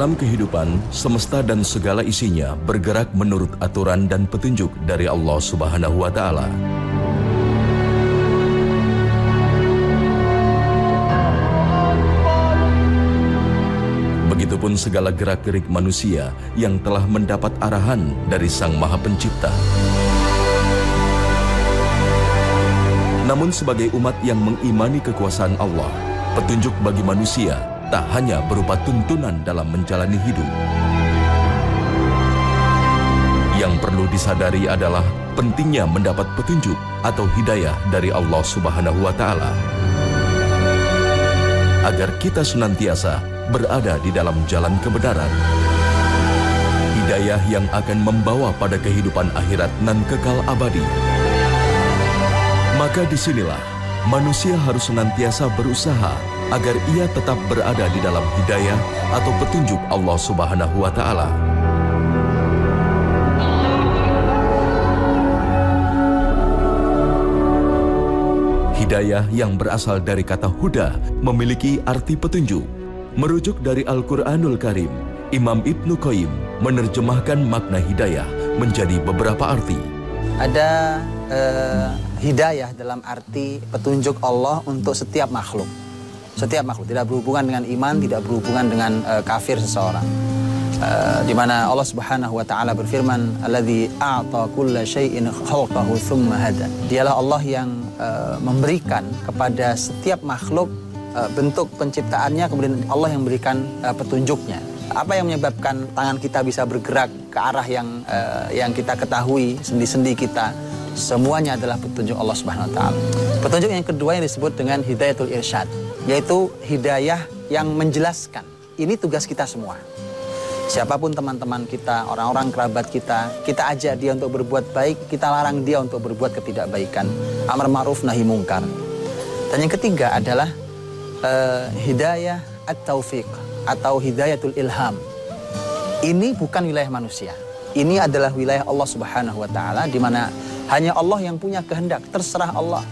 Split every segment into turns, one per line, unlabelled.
dalam kehidupan, semesta dan segala isinya bergerak menurut aturan dan petunjuk dari Allah Subhanahu wa Ta'ala. Begitupun segala gerak-gerik manusia yang telah mendapat arahan dari Sang Maha Pencipta. Namun sebagai umat yang mengimani kekuasaan Allah, petunjuk bagi manusia tak hanya berupa tuntunan dalam menjalani hidup. Yang perlu disadari adalah pentingnya mendapat petunjuk atau hidayah dari Allah Subhanahu wa Ta'ala, agar kita senantiasa berada di dalam jalan kebenaran. Hidayah yang akan membawa pada kehidupan akhirat nan kekal abadi. Maka disinilah manusia harus senantiasa berusaha agar ia tetap berada di dalam hidayah atau petunjuk Allah Subhanahu wa Ta'ala. Hidayah yang berasal dari kata huda memiliki arti petunjuk. Merujuk dari Al-Quranul Karim, Imam Ibnu Qayyim menerjemahkan makna hidayah menjadi beberapa arti.
Ada hidayah dalam arti petunjuk Allah untuk setiap makhluk. Setiap makhluk, tidak berhubungan dengan iman, tidak berhubungan dengan kafir seseorang. Di mana Allah Subhanahu wa Ta'ala berfirman, "Alladzi a'ta kulla syai'in khalqahu tsumma hada." Dialah Allah yang memberikan kepada setiap makhluk bentuk penciptaannya, kemudian Allah yang memberikan petunjuknya. Apa yang menyebabkan tangan kita bisa bergerak ke arah yang kita ketahui, sendi-sendi kita, semuanya adalah petunjuk Allah Subhanahu wa Ta'ala. Petunjuk yang kedua yang disebut dengan hidayatul irsyad, yaitu hidayah yang menjelaskan. Ini tugas kita semua. Siapapun teman-teman kita, orang-orang kerabat kita, kita ajak dia untuk berbuat baik, kita larang dia untuk berbuat ketidakbaikan. Amar ma'ruf nahi mungkar. Dan yang ketiga adalah hidayah at-taufiq atau hidayatul ilham. Ini bukan wilayah manusia. Ini adalah wilayah Allah Subhanahu wa Ta'ala, di mana hanya Allah yang punya kehendak, terserah Allah.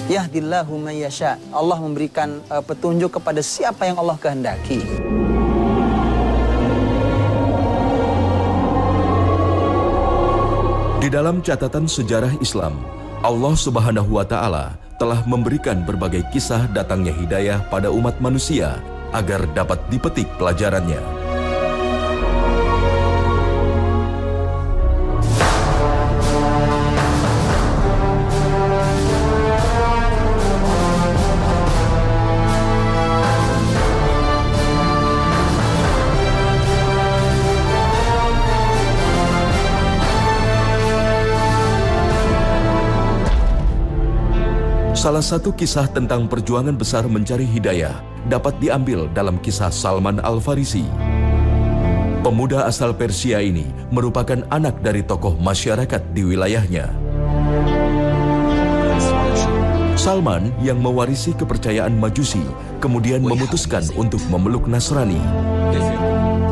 Yahdillahu man yasha. Allah memberikan petunjuk kepada siapa yang Allah kehendaki.
Di dalam catatan sejarah Islam, Allah Subhanahu wa Ta'ala telah memberikan berbagai kisah datangnya hidayah pada umat manusia agar dapat dipetik pelajarannya. Salah satu kisah tentang perjuangan besar mencari hidayah dapat diambil dalam kisah Salman Al-Farisi. Pemuda asal Persia ini merupakan anak dari tokoh masyarakat di wilayahnya. Salman yang mewarisi kepercayaan Majusi kemudian memutuskan untuk memeluk Nasrani.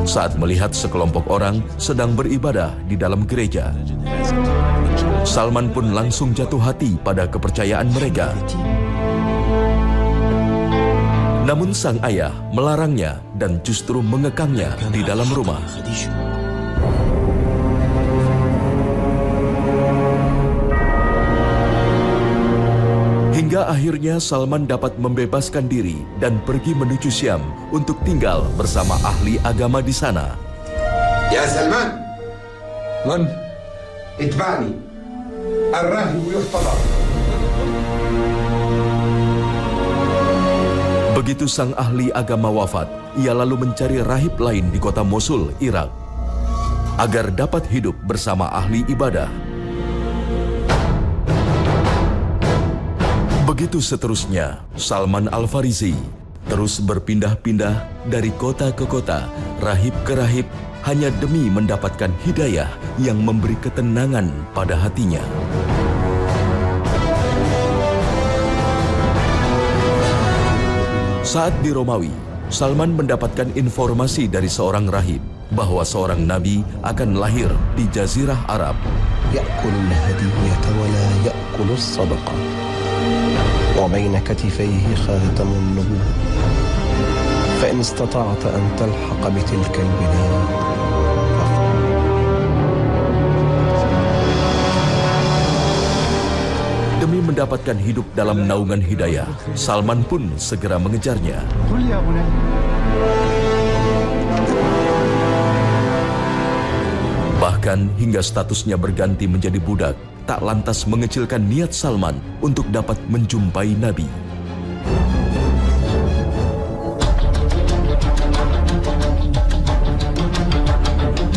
Saat melihat sekelompok orang sedang beribadah di dalam gereja, Salman pun langsung jatuh hati pada kepercayaan mereka. Namun sang ayah melarangnya dan justru mengekangnya di dalam rumah. Hingga akhirnya Salman dapat membebaskan diri dan pergi menuju Syam untuk tinggal bersama ahli agama di sana.
Ya Salman, Man, itba'ni.
Begitu sang ahli agama wafat, ia lalu mencari rahib lain di kota Mosul, Irak, agar dapat hidup bersama ahli ibadah. Begitu seterusnya, Salman Al-Farisi terus berpindah-pindah dari kota ke kota, rahib ke rahib, hanya demi mendapatkan hidayah yang memberi ketenangan pada hatinya. Saat di Romawi, Salman mendapatkan informasi dari seorang rahib bahwa seorang nabi akan lahir di Jazirah Arab.
Ya'kulul hadiyata wa la ya'kulus sadaqah. Wa baina katifayhi khatamun nubuwwah. فإن استطعت أن تلحق بتلك البلاد.
Demi mendapatkan hidup dalam naungan hidayah, Salman pun segera mengejarnya. Bahkan hingga statusnya berganti menjadi budak, tak lantas mengecilkan niat Salman untuk dapat menjumpai Nabi.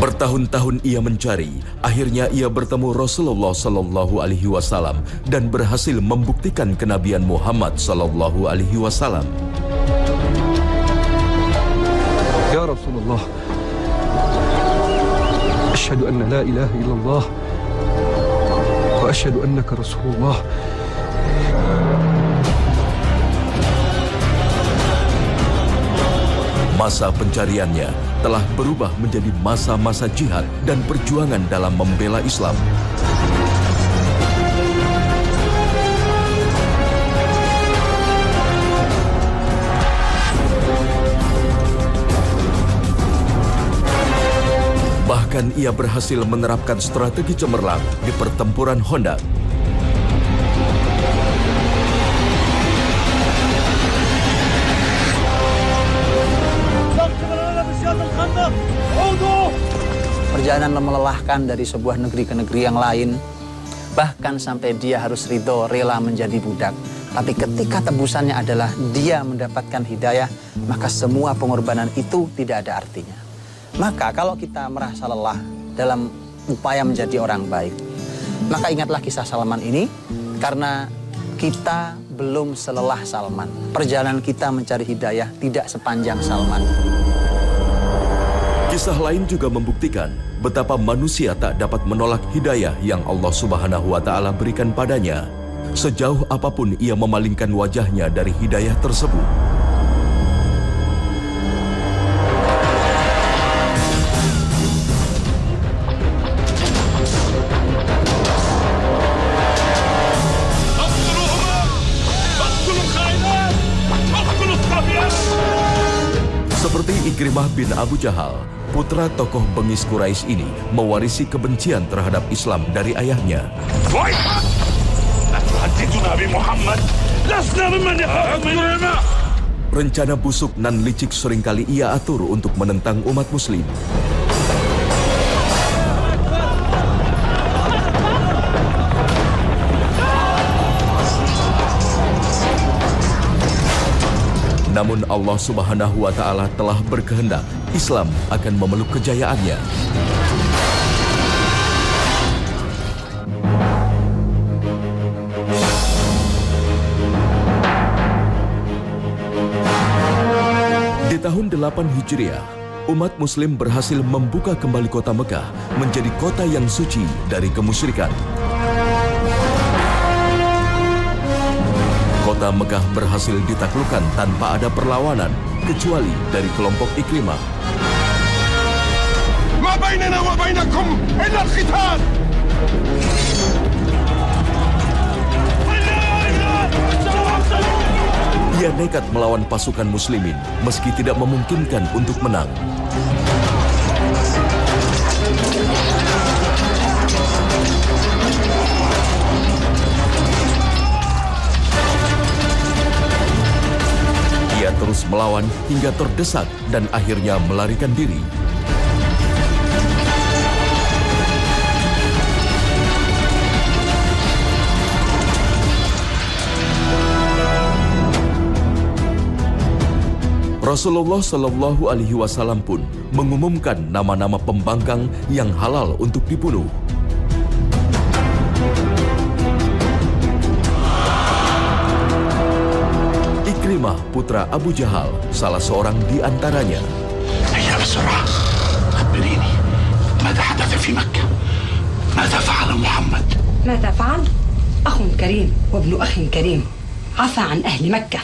Bertahun-tahun ia mencari, akhirnya ia bertemu Rasulullah Sallallahu Alaihi Wasallam dan berhasil membuktikan kenabian Muhammad Sallallahu Alaihi Wasallam.
Ya Rasulullah, asyhadu anna la ilaha illallah wa asyhadu annaka Rasulullah.
Masa pencariannya telah berubah menjadi masa-masa jihad dan perjuangan dalam membela Islam. Bahkan ia berhasil menerapkan strategi cemerlang di pertempuran Khandaq.
Perjalanan melelahkan dari sebuah negeri ke negeri yang lain, bahkan sampai dia harus ridho, rela menjadi budak. Tapi ketika tebusannya adalah dia mendapatkan hidayah, maka semua pengorbanan itu tidak ada artinya. Maka kalau kita merasa lelah dalam upaya menjadi orang baik, maka ingatlah kisah Salman ini, karena kita belum selelah Salman. Perjalanan kita mencari hidayah tidak sepanjang Salman.
Kisah lain juga membuktikan betapa manusia tak dapat menolak hidayah yang Allah Subhanahu wa Ta'ala berikan padanya, sejauh apapun ia memalingkan wajahnya dari hidayah tersebut. Seperti Ikrimah bin Abu Jahal, putra tokoh bengis Quraisy ini mewarisi kebencian terhadap Islam dari ayahnya. Rencana busuk nan licik seringkali ia atur untuk menentang umat muslim. Namun Allah Subhanahu wa Ta'ala telah berkehendak Islam akan memeluk kejayaannya. Di tahun 8 Hijriah, umat muslim berhasil membuka kembali kota Mekah menjadi kota yang suci dari kemusyrikan. Kota Mekah berhasil ditaklukkan tanpa ada perlawanan, kecuali dari kelompok Ikrimah.
Ma bainana wa bainakum illa al-qital.
Ia nekat melawan pasukan muslimin meski tidak memungkinkan untuk menang. Ia terus melawan hingga terdesak dan akhirnya melarikan diri. Rasulullah Shallallahu Alaihi Wasallam pun mengumumkan nama-nama pembangkang yang halal untuk dibunuh. Ikrimah putra Abu Jahal salah seorang di antaranya.
هيا بسرعة خبريني ماذا حدث في مكة؟ ماذا فعل محمد؟
ماذا فعل؟ أخ كريم وابن أخ كريم عفى عن أهل مكة.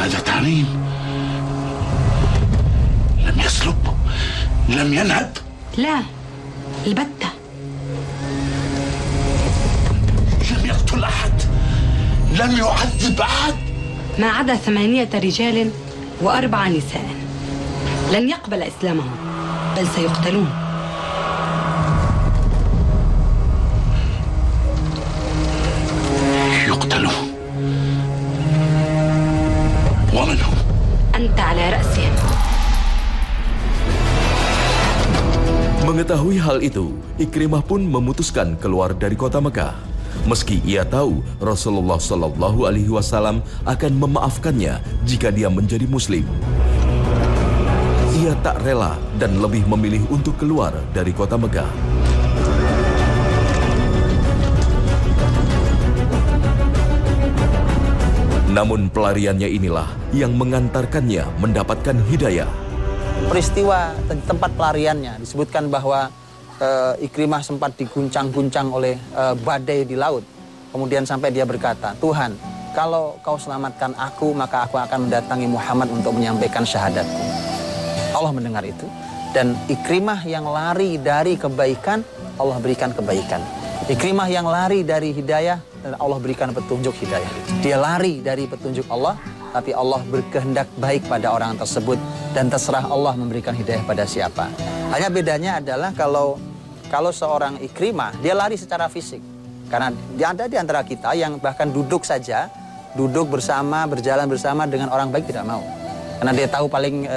ماذا تعنين؟ لم يسلب؟ لم ينهب؟
لا البتة.
لم يقتل أحد؟ لم يعذب أحد
ما عدا 8 رجال و4 نساء لن يقبل إسلامهم بل سيقتلون.
يقتلون؟ ومن هم؟
أنت على رأسهم.
Mengetahui hal itu, Ikrimah pun memutuskan keluar dari kota Mekah. Meski ia tahu Rasulullah Shallallahu Alaihi Wasallam akan memaafkannya jika dia menjadi Muslim, ia tak rela dan lebih memilih untuk keluar dari kota Mekah. Namun pelariannya inilah yang mengantarkannya mendapatkan hidayah.
Peristiwa tempat pelariannya disebutkan bahwa Ikrimah sempat diguncang-guncang oleh badai di laut. Kemudian sampai dia berkata, Tuhan, kalau kau selamatkan aku, maka aku akan mendatangi Muhammad untuk menyampaikan syahadatku. Allah mendengar itu. Dan Ikrimah yang lari dari kebaikan, Allah berikan kebaikan. Ikrimah yang lari dari hidayah, dan Allah berikan petunjuk hidayah. Dia lari dari petunjuk Allah, tapi Allah berkehendak baik pada orang tersebut dan terserah Allah memberikan hidayah pada siapa. Hanya bedanya adalah kalau seorang Ikrimah, dia lari secara fisik. Karena ada di antara kita yang bahkan duduk saja, duduk bersama, berjalan bersama dengan orang baik tidak mau. Karena dia tahu paling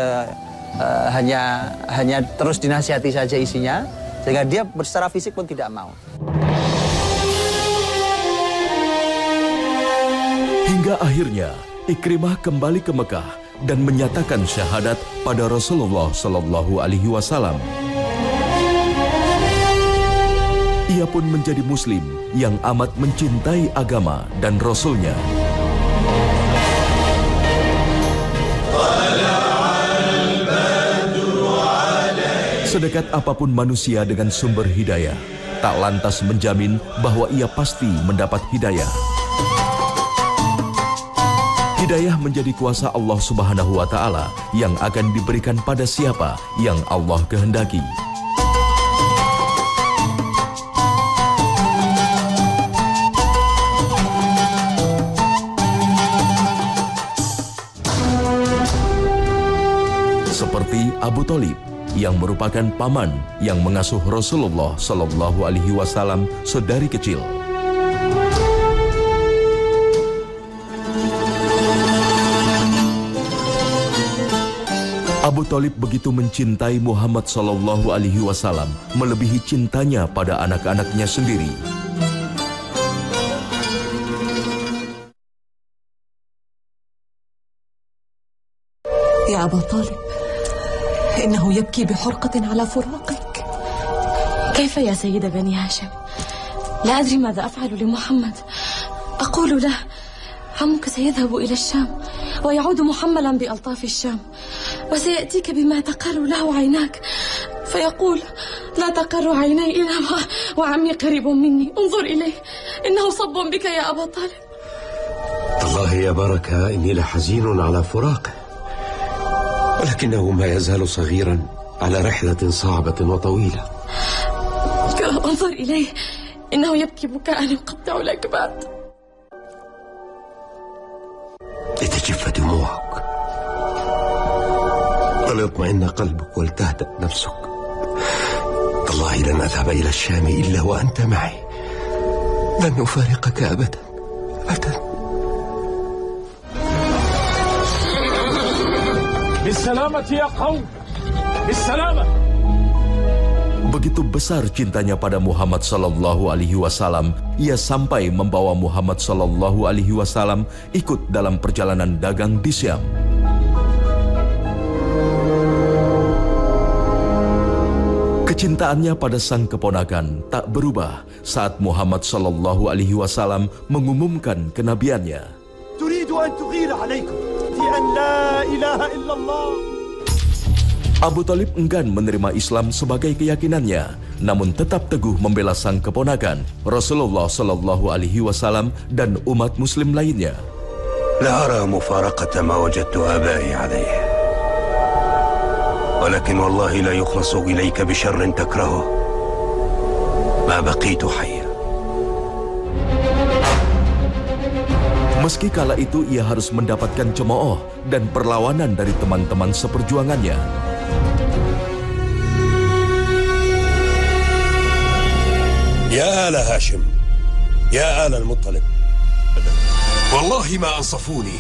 hanya terus dinasihati saja isinya, sehingga dia secara fisik pun tidak mau.
Hingga akhirnya Ikrimah kembali ke Mekah dan menyatakan syahadat pada Rasulullah Shallallahu Alaihi Wasallam. Ia pun menjadi Muslim yang amat mencintai agama dan Rasulnya. Sedekat apapun manusia dengan sumber hidayah, tak lantas menjamin bahwa ia pasti mendapat hidayah. Hidayah menjadi kuasa Allah Subhanahu wa Ta'ala yang akan diberikan pada siapa yang Allah kehendaki. Seperti Abu Thalib yang merupakan paman yang mengasuh Rasulullah Shallallahu Alaihi Wasallam sedari kecil. Abu Thalib begitu mencintai Muhammad Sallallahu Alaihi Wasallam melebihi cintanya pada anak-anaknya sendiri.
يا أبا طالب إنه يبكي بحرقة على فراقك.
كيف يا سيد بني هاشم؟ لا أدري ماذا أفعل لمحمد. أقول له عمك سيذهب إلى الشام ويعود محملا بألطاف الشام وسيأتيك بما تقر له عيناك فيقول لا تقر عيني إلا وعمي قريب مني انظر إليه إنه صب بك يا أبا طالب.
والله يا بركة إني لحزين على فراقه ولكنه ما يزال صغيرا على رحلة صعبة وطويلة.
انظر إليه إنه يبكي بكاء يقطع الأكباد.
لتجف دموعك وليطمئن قلبك ولتهدأ نفسك. والله لن أذهب إلى الشام إلا وأنت معي، لن أفارقك أبدا أبدا.
بالسلامة يا قوم، بالسلامة.
Begitu besar cintanya pada Muhammad Sallallahu Alaihi Wasallam, ia sampai membawa Muhammad Sallallahu Alaihi Wasallam ikut dalam perjalanan dagang di Syam. Kecintaannya pada sang keponakan tak berubah saat Muhammad Sallallahu Alaihi Wasallam mengumumkan kenabiannya.
تريد أن تغير عليكم بأن لا إله إلا الله.
Abu Thalib enggan menerima Islam sebagai keyakinannya, namun tetap teguh membela sang keponakan, Rasulullah Shallallahu Alaihi Wasallam dan umat Muslim lainnya.
لا أرى مفارقة ما وجدت آبائي عليه، ولكن والله لا يخلص إليك بشر تكرهه ما بقيت حيا.
Meski kala itu ia harus mendapatkan cemooh dan perlawanan dari teman-teman seperjuangannya.
يا آل هاشم يا آل المطلب والله ما أنصفوني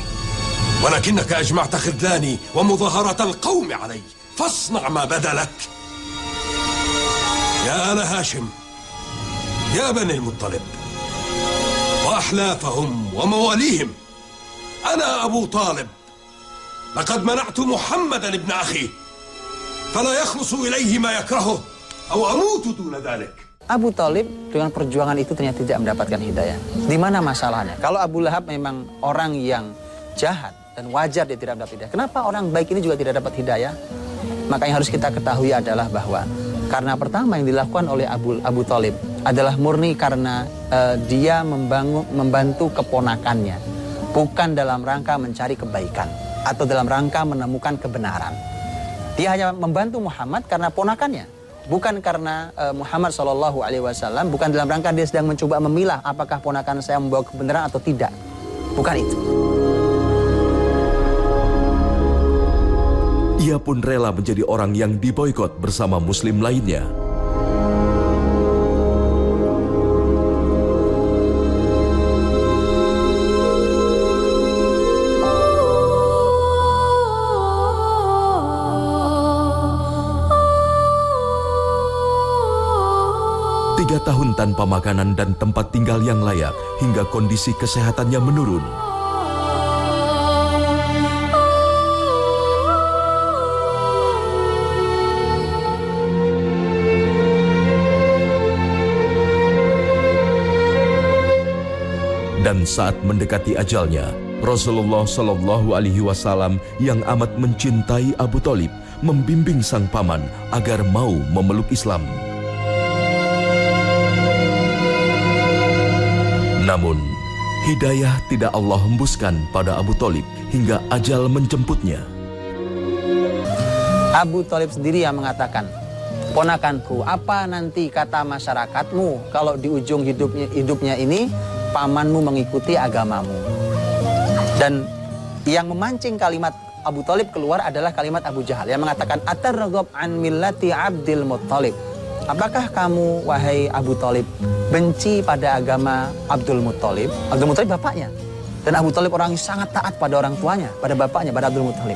ولكنك أجمعت خذلاني ومظاهرة القوم علي فاصنع ما بدا لك. يا آل هاشم يا بني المطلب وأحلافهم ومواليهم، أنا أبو طالب لقد منعت محمدا ابن أخي فلا يخلص إليه ما يكرهه أو أموت دون ذلك.
Abu Thalib dengan perjuangan itu ternyata tidak mendapatkan hidayah. Di mana masalahnya? Kalau Abu Lahab memang orang yang jahat dan wajar dia tidak mendapat hidayah, kenapa orang baik ini juga tidak dapat hidayah? Maka yang harus kita ketahui adalah bahwa karena pertama yang dilakukan oleh Abu Thalib adalah murni karena dia membantu keponakannya, bukan dalam rangka mencari kebaikan atau dalam rangka menemukan kebenaran. Dia hanya membantu Muhammad karena ponakannya, bukan karena Muhammad SAW, bukan dalam rangka dia sedang mencoba memilah apakah ponakan saya membawa kebenaran atau tidak. Bukan itu.
Ia pun rela menjadi orang yang diboikot bersama muslim lainnya. Tiga tahun tanpa makanan dan tempat tinggal yang layak hingga kondisi kesehatannya menurun. Dan saat mendekati ajalnya, Rasulullah Shallallahu Alaihi Wasallam yang amat mencintai Abu Thalib membimbing sang paman agar mau memeluk Islam. Namun, hidayah tidak Allah hembuskan pada Abu Thalib hingga ajal menjemputnya.
Abu Thalib sendiri yang mengatakan, ponakanku, apa nanti kata masyarakatmu kalau di ujung hidupnya ini pamanmu mengikuti agamamu? Dan yang memancing kalimat Abu Thalib keluar adalah kalimat Abu Jahal yang mengatakan, atarghab an millati Abdul Muttalib. Apakah kamu, wahai Abu Thalib, benci pada agama Abdul Muttalib? Abdul Muttalib bapaknya. Dan Abu Thalib orang yang sangat taat pada orang tuanya, pada bapaknya, pada Abdul Muttalib.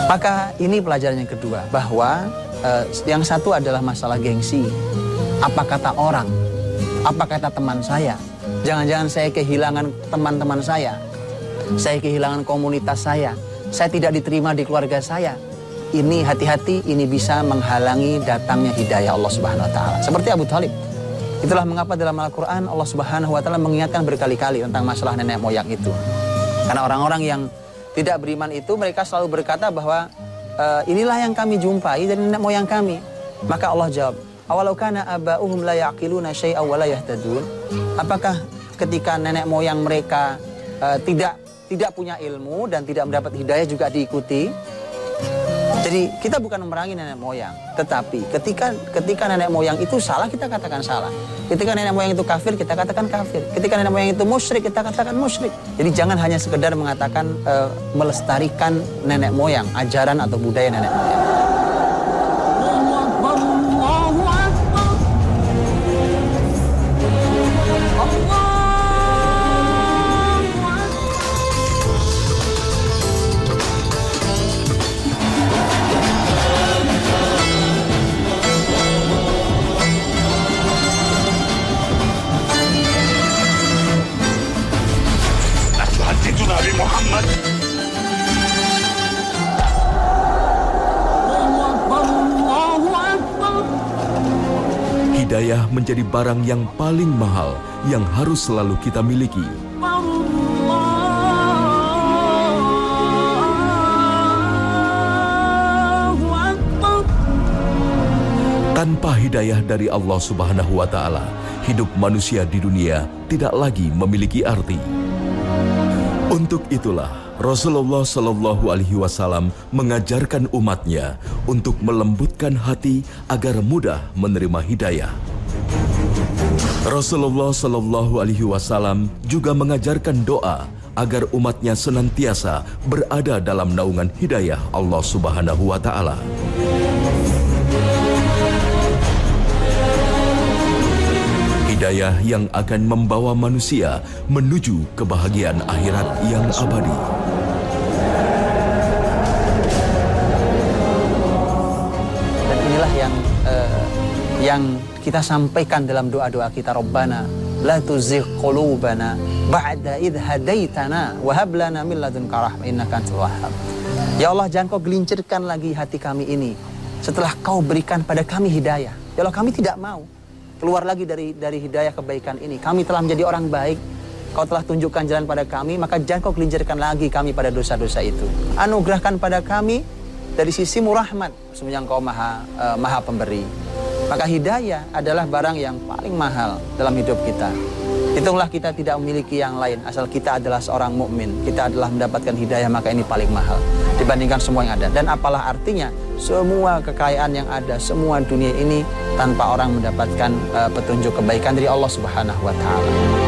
Maka ini pelajaran yang kedua, bahwa yang satu adalah masalah gengsi. Apa kata orang? Apa kata teman saya? Jangan-jangan saya kehilangan teman-teman saya kehilangan komunitas saya tidak diterima di keluarga saya. Ini hati-hati, ini bisa menghalangi datangnya hidayah Allah Subhanahu wa taala. Seperti Abu Thalib. Itulah mengapa dalam Al-Qur'an Allah Subhanahu wa taala mengingatkan berkali-kali tentang masalah nenek moyang itu. Karena orang-orang yang tidak beriman itu mereka selalu berkata bahwa inilah yang kami jumpai dari nenek moyang kami. Maka Allah jawab, awalau kana aba'uhum la yaqiluna syai'an wa la yahtadun. Apakah ketika nenek moyang mereka tidak punya ilmu dan tidak mendapat hidayah juga diikuti? Jadi kita bukan memerangi nenek moyang, tetapi ketika nenek moyang itu salah, kita katakan salah. Ketika nenek moyang itu kafir, kita katakan kafir. Ketika nenek moyang itu musyrik, kita katakan musyrik. Jadi jangan hanya sekedar mengatakan melestarikan nenek moyang, ajaran atau budaya nenek moyang.
Hidayah menjadi barang yang paling mahal yang harus selalu kita miliki. Tanpa hidayah dari Allah Subhanahu wa taala, hidup manusia di dunia tidak lagi memiliki arti. Untuk itulah Rasulullah Shallallahu Alaihi Wasallam mengajarkan umatnya untuk melembutkan hati agar mudah menerima hidayah. Rasulullah Shallallahu Alaihi Wasallam juga mengajarkan doa agar umatnya senantiasa berada dalam naungan hidayah Allah Subhanahu wa Ta'ala. Hidayah yang akan membawa manusia menuju kebahagiaan akhirat yang abadi.
Dan inilah yang kita sampaikan dalam doa-doa kita. Rabbana la tuzigh qulubana ba'da idh hadaitana wa hab lana min ladunka rahmah innaka antal wahhab. Ya Allah, jangan kau gelincirkan lagi hati kami ini setelah kau berikan pada kami hidayah. Ya Allah, kami tidak mau keluar lagi dari hidayah kebaikan ini. Kami telah menjadi orang baik, kau telah tunjukkan jalan pada kami, maka jangan kau gelincirkan lagi kami pada dosa-dosa itu. Anugerahkan pada kami dari sisimu rahmat, semuanya engkau maha pemberi. Maka hidayah adalah barang yang paling mahal dalam hidup kita. Hitunglah kita tidak memiliki yang lain, asal kita adalah seorang mukmin, kita adalah mendapatkan hidayah, maka ini paling mahal dibandingkan semua yang ada. Dan apalah artinya semua kekayaan yang ada, semua dunia ini tanpa orang mendapatkan petunjuk kebaikan dari Allah Subhanahu wa Ta'ala.